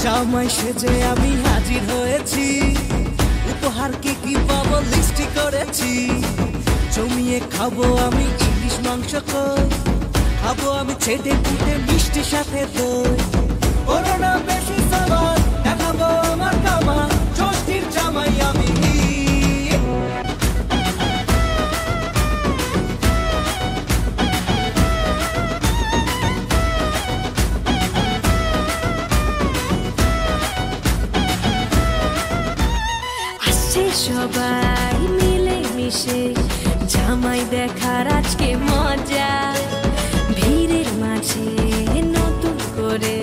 জামাই সেজে আমি হাজির হয়েছি, উপহার কি কি পাবো লিস্টি করেছি। জমিয়ে খাবো আমি ইলিশ মাংস কই, খাবো আমি ছেটে পুটে মিষ্টি সাথে দই। করোনা বেশি সাবার দেখাবো আমার কামা, ষষ্ঠীর জামাই আমি। সবাই মিলে মিশে জামাই দেখার আজকে মজা, ভিড়ের মাঝে নতুন করে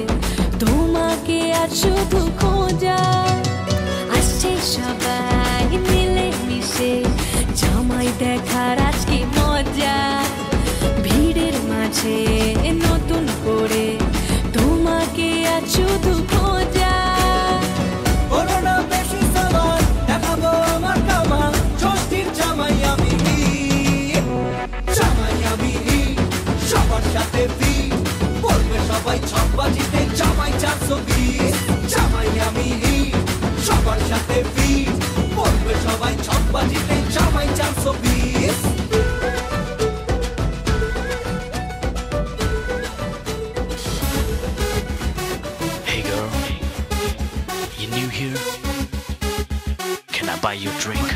তোমাকে আজ শুধু খোঁজা। আসছে সবাই মিলে মিশে জামাই দেখার আজকে মজা, ভিড়ের মাঝে নতুন করে তোমাকে আজ শুধু খোঁজা। সবাই ছকবাজিতে জামাই 420, জামাই আমি সবার সাথে ফিট, বলবে সবাই ছকবাজিতে জামাই 420। Hey girl, you new here? Can I buy you a drink?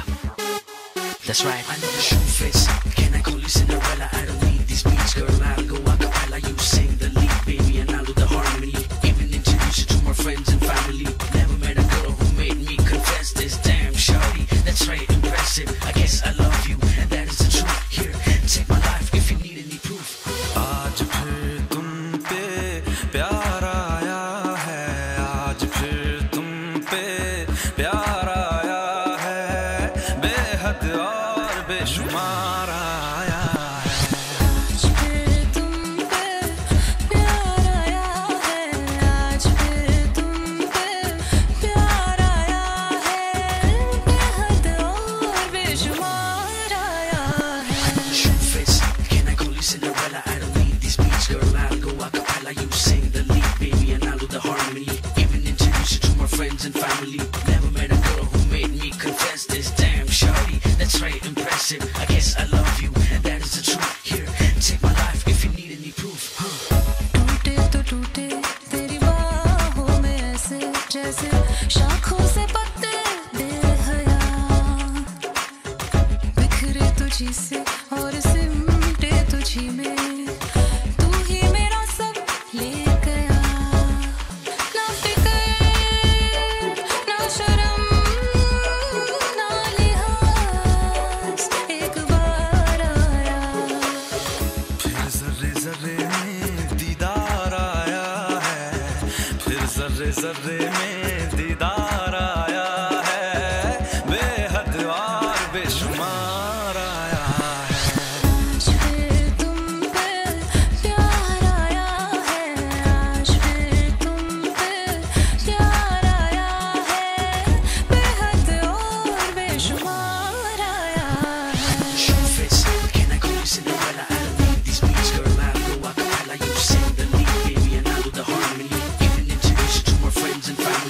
That's right. I know the shoe fits. Can I call you Cinderella? I don't need these beats, girl. I'll go a cappella. You sing the lead, baby, and I'll do the harmony. Even introduce you to my friends and family. Never met a girl who made me confess this. Damn, shawty, that's right, impressive. I guess I love you, and that is the truth. Here, take my life if you need any proof. आज फिर तुम पे प्यार आया है, आज फिर तुम पे प्यार आया है, बेहद और बेशुमार आया है। आज फिर तुम पे प्यार आया है, आज फिर तुम पे प्यार आया है, बेहद और बेशुमार आया है। Shoe fits. Can I call you Cinderella? I don't need these beats, girl. I'll go a cappella. You sing the lead, baby, and I'll do the harmony. Even introduce you to my friends and family. Never met a girl who made me confess this. Damn, shawty, that's right, impressive. I guess I love you, and that is the truth. Here, take my life if you need any proof. टूटे तो टूटे तेरी बाहों में ऐसे जैसे शाखों से पत्ते बेहया, बिखरे तुझी से और सिमटे तुझी में, तू ही मेरा सब ले गया। ना फिक्र ना शर्म ना लिहाज, एक बार आया फिर जर्रे जर्रे में दीदार आया है, फिर जर्रे जर्रे में दीदार आया है, बेहद और बेशुमार आया है। आज फिर तुम पे प्यार आया है, आज फिर तुम पे प्यार आया है, बेहद और बेशुमार आया है। Shoe fits. Can I call you Cinderella? I don't need these beats, girl. I'll go a cappella. You sing the lead, baby, and I'll do the harmony. Even introduce you to my friends and family.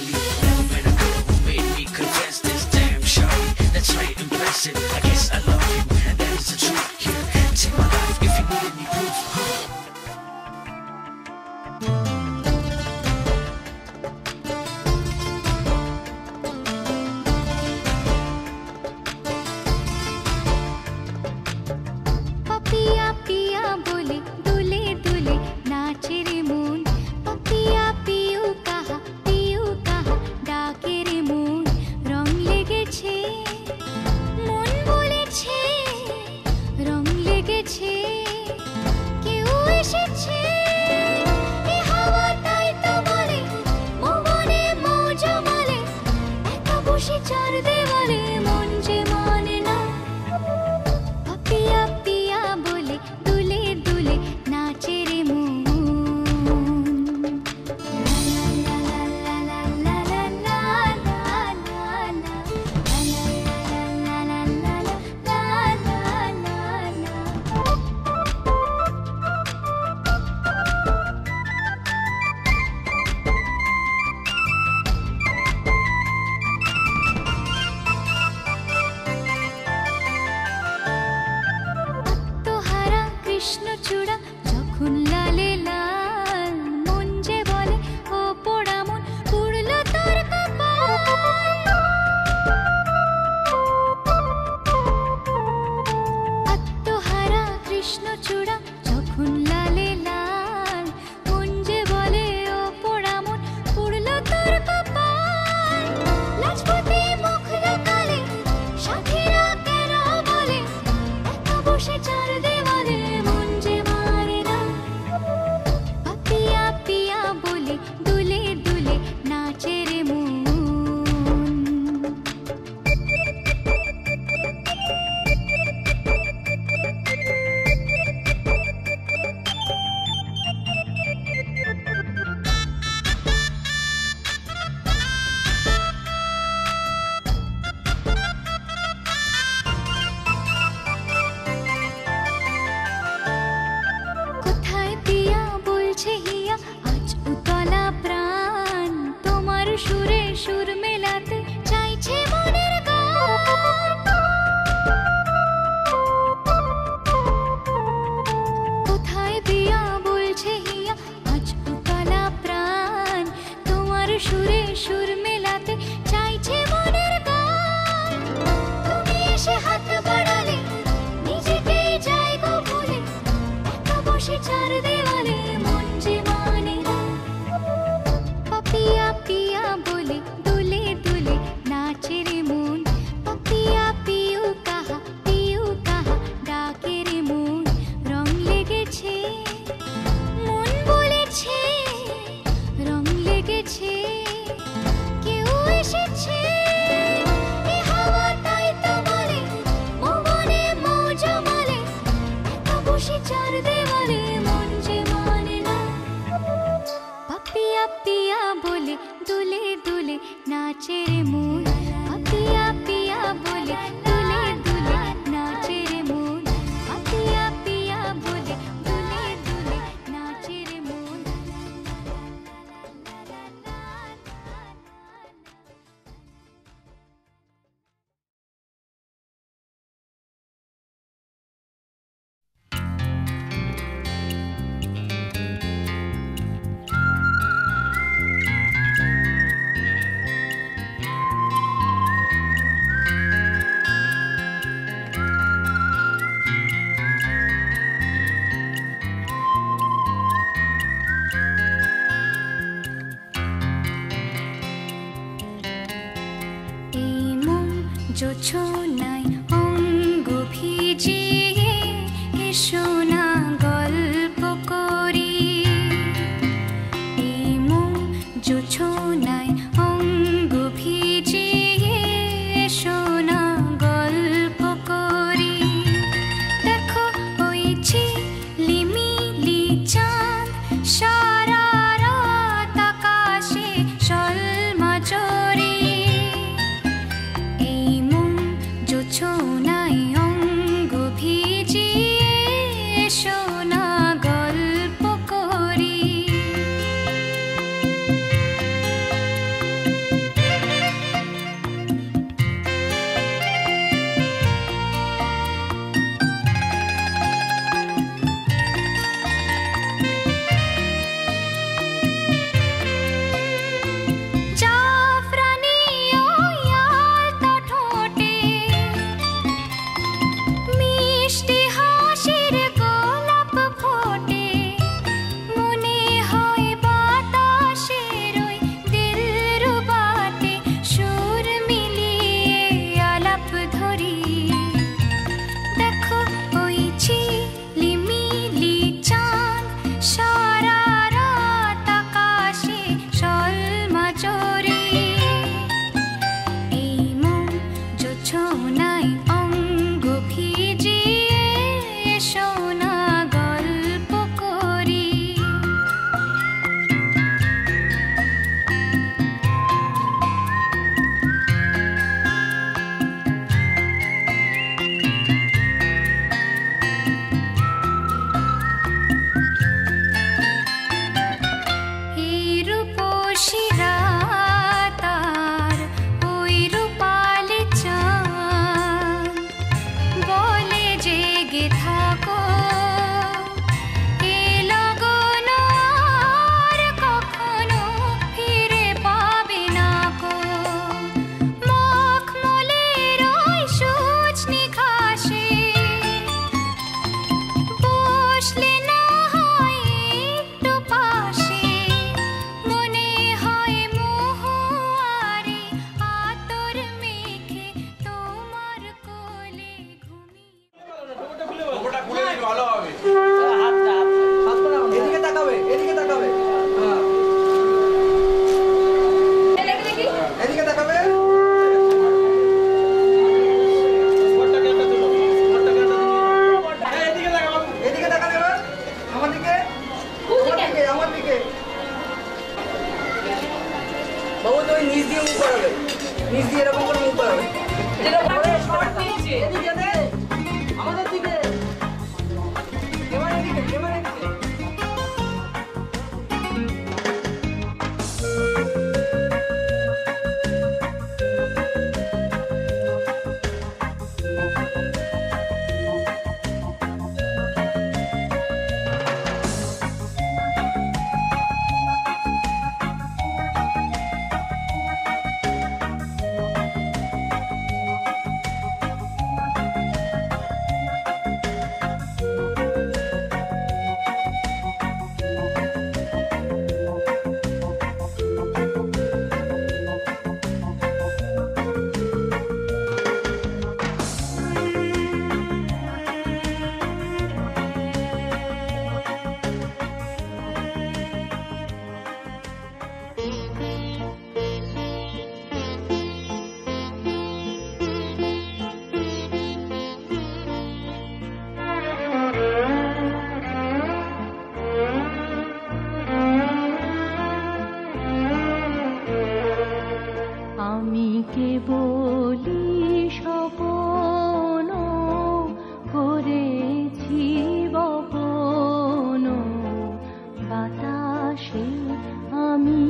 দুলে দুলে নাচে রে মন। কোথায় পিয়া বলছে হিয়া আজ উতলা প্রাণ, তোমার সুরে সুর মেলাতে চাইছে মনের গান। কোথায় পিয়া বলছে হিয়া আজ উতলা প্রাণ, তোমার সুরে সুর মেলাতে চাইছে মনের গান। তুমি এসে হাত বাড়ালে নিজেকে যাই গো ভুলে, একা বসে চার দেওয়ালে মন যে মানে না। পাপিয়া পিয়া বলে দুলে দুলে নাচে রে মন। পাপিয়া পিউ কাহা ডাকে রে মন। রং লেগেছে মন বলেছে, রং লেগেছে কেউ এসেছে। এ হাওয়া তাই তো বলে মনে মৌজ বলে, একা বসে চার দেওয়ালে মন যে মানে না। পাপিয়া পিয়া বলে দুলে দুলে নাচে রে মন। পাপিয়া পিয়া বলে দুলে দুলে নাচে রে মন। পাপিয়া পিয়া বলে দুলে দুলে নাচে রে মন। এই মন জোছনায় অঙ্গ ভিজিয়ে এসো না গল্প করি। এই মন জোছনায় অঙ্গ ভিজিয়ে এসো না গল্প করি। দেখো ওই ঝিলিমিলি চাঁদ সারা রাত আকাশে সলমা জড়ি। এই মন বাবু তো ওই নিচ দিয়ে মুখ করাবে, নিচ দিয়ে এরকম করে মুখ করাবে, যেটা বলে শর্ট নিচ্ছে আমাদের দিকে, ক্যামেরা দিকে, ক্যামেরা দিকে। আমি কেবলি স্বপন করেছি বপন বাতাসে আমি,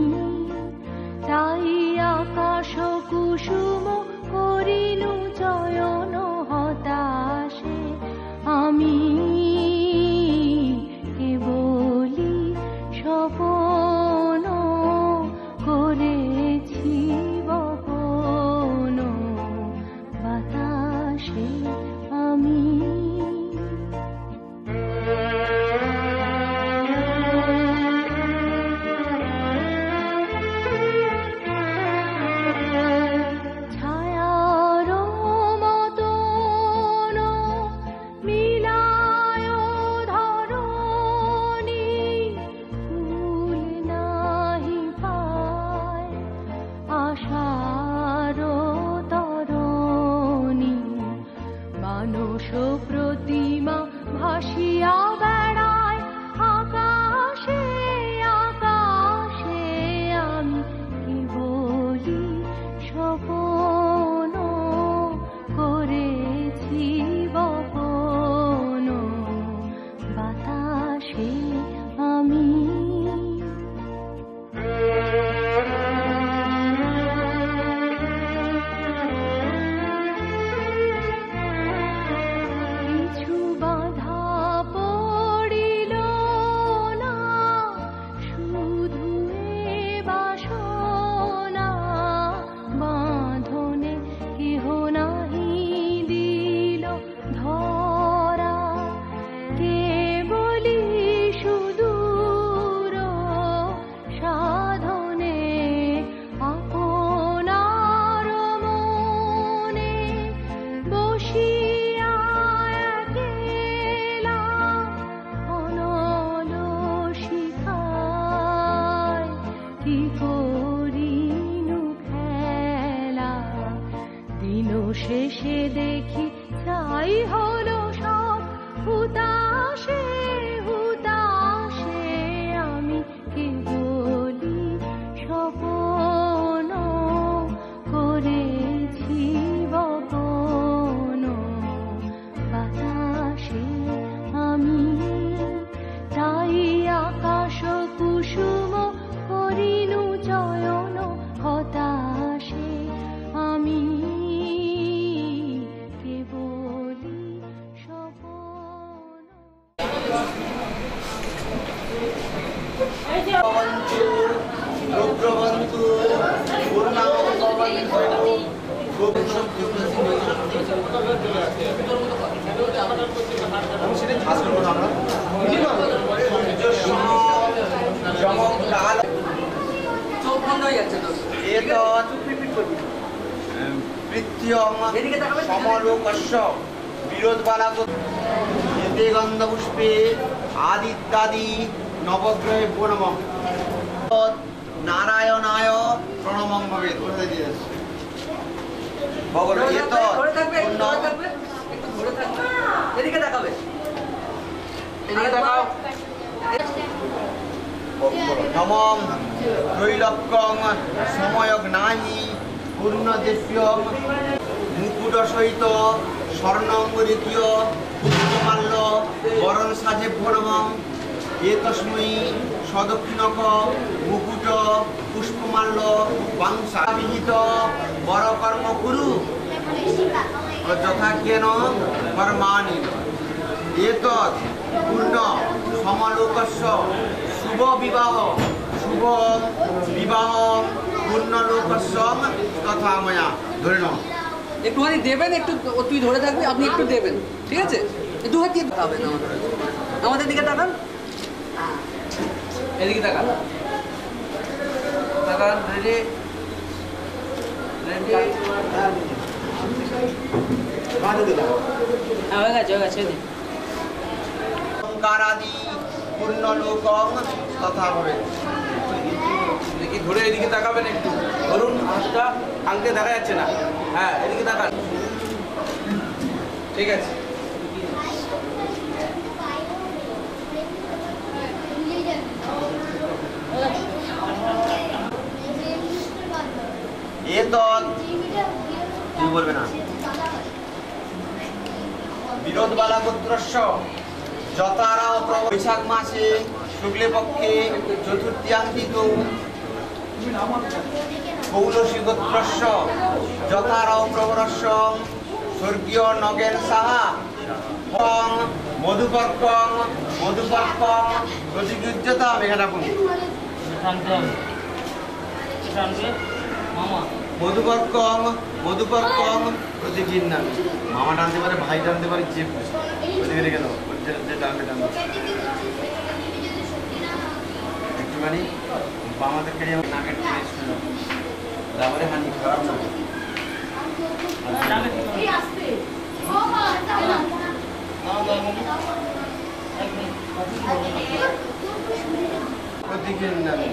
তাই আকাশ কুসুম করিনু চয়ন হতাশে আমি কেবলি স্বপন করেছি বপন বাতাসে আমি। ছায়ার মতন মিলায় ধরণী, ফুল নাহি পায় আশার তরণী, মানস প্রতিমা ভাসিয়া বেড়ায় আকাশে আকাশে আমি কেবলি স্বপন করেছি বপন বাতাসে আমি। কিছু বাধা পড়িল না, শুধু এ বাসনা বাঁধনে কেহ নাহি দিল ধরা, কেবলি সুদূর সাধনে আপনার মনে বসিয়া একেলা অনল শিখায় কি করিনু খেলা, দিন শেষে দেখি চাই হলো সব হুতাশে হুতাশে আমি কেবলি স্বপন করেছি বপন বাতাসে আমি, তাই আকাশ কুসুম করিনু চয়ন হতাশে আমি কেবলি স্বপন। চোখ বন্ধ হয়ে যাচ্ছে তো, সমলোকস্য বিরোধবালা এতে গন্ধপুষ্পে আদিত্যাদি নবগ্রহে প্রণমঃ নারায়ণায় প্রণমং ভবেৎ। ভগবান ধরে থাকবে, একটু ধরে থাকবে, একটু ধরে থাকবে, এদিকে তাকাবে, এদিকে তাকাও। নমম ত্রৈলক্যং সময়ক নাহি পূর্ণদেশ্যং মুকুট সহিত স্বর্ণঙ্গরিতীয় পুষ্পমাল্য বরণ সাজে প্রণমং এতস্মৈ সদক্ষিণক মুকুট পুষ্পমাল্য বাংশাবিহিত বরকর্ম কুরু যথাজ্ঞেন কর্মাণি এতৎ পূর্ণ সমলোকস্য শুভ বিবাহ পূর্ণলোকস্য তথা ময়া। ধরে নাও একটুখানি দেবেন, একটু তুই ধরে থাকবি, আপনি একটু দেবেন, ঠিক আছে? দু হাত দিয়ে তাকাবেন আমাদের দিকে, তাকান, এদিকে তাকান, তাকান, রেডি রেডি। হয়ে গেছে ওঙ্কারাদি পূর্ণলোকং তথা ভবে। দেখি ধরে এদিকে তাকাবেন, একটু ধরুন হাতটা, আঙ্কে দেখা যাচ্ছে না, হ্যাঁ এদিকে তাকান, ঠিক আছে। এতৎ কি বলবে না বিরোধবালা গোত্রস্য যথারাও বৈশাখ মাসে শুক্লে পক্ষে চতুর্থীয়াঙ্কিত কৌলসী গোত্রস্য যথারাও প্রবরস্য স্বর্গীয় নগেন সাহা মধুপর্কং প্রতিযুজ্যতা এখানে আপনি মধুপর্কং প্রতিকিন্নামি। মামা টানতে পারে, ভাই টানতে পারে, যে রেখে দাও, যে টানতে একটুখানি আমাদেরকে নাকের তারপরে হানি খারাপ না প্রতিকিন্নামি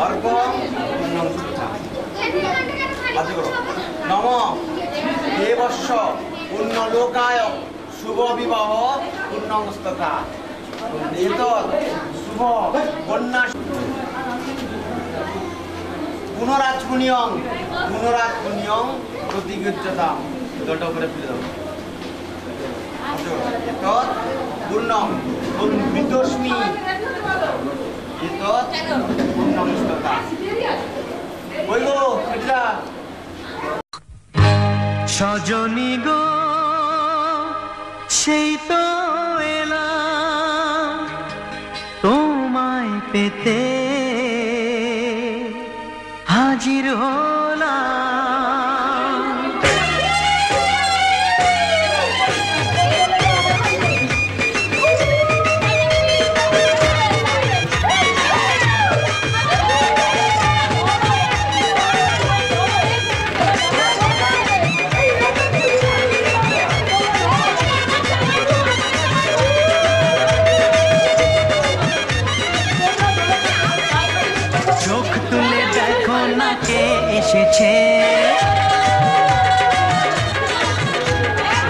অর্ঘ নম দেবস্য পুণ্যলোকায় শুভ বিবাহ পূর্ণমস্ততা এতৎ শুভ কন্যা পুনরাজপুনিয়ং প্রতিগুজ্যতাম। দলটা উপরে ফেলে দাও। এতৎ পূর্ণ বিদস্মি এতৎ পূর্ণমস্ততা। ওই গো এটা সজনী গো সেই তো এলাম তোমায় পেতে, হাজির হলাম। এসেছে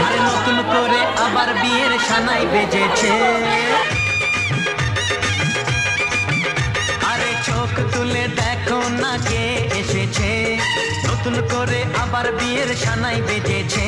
আর নতুন করে আবার বিয়ের সানাই বেজেছে। আরে চোখ তুলে দেখো না কে এসেছে, নতুন করে আবার বিয়ের সানাই বেজেছে।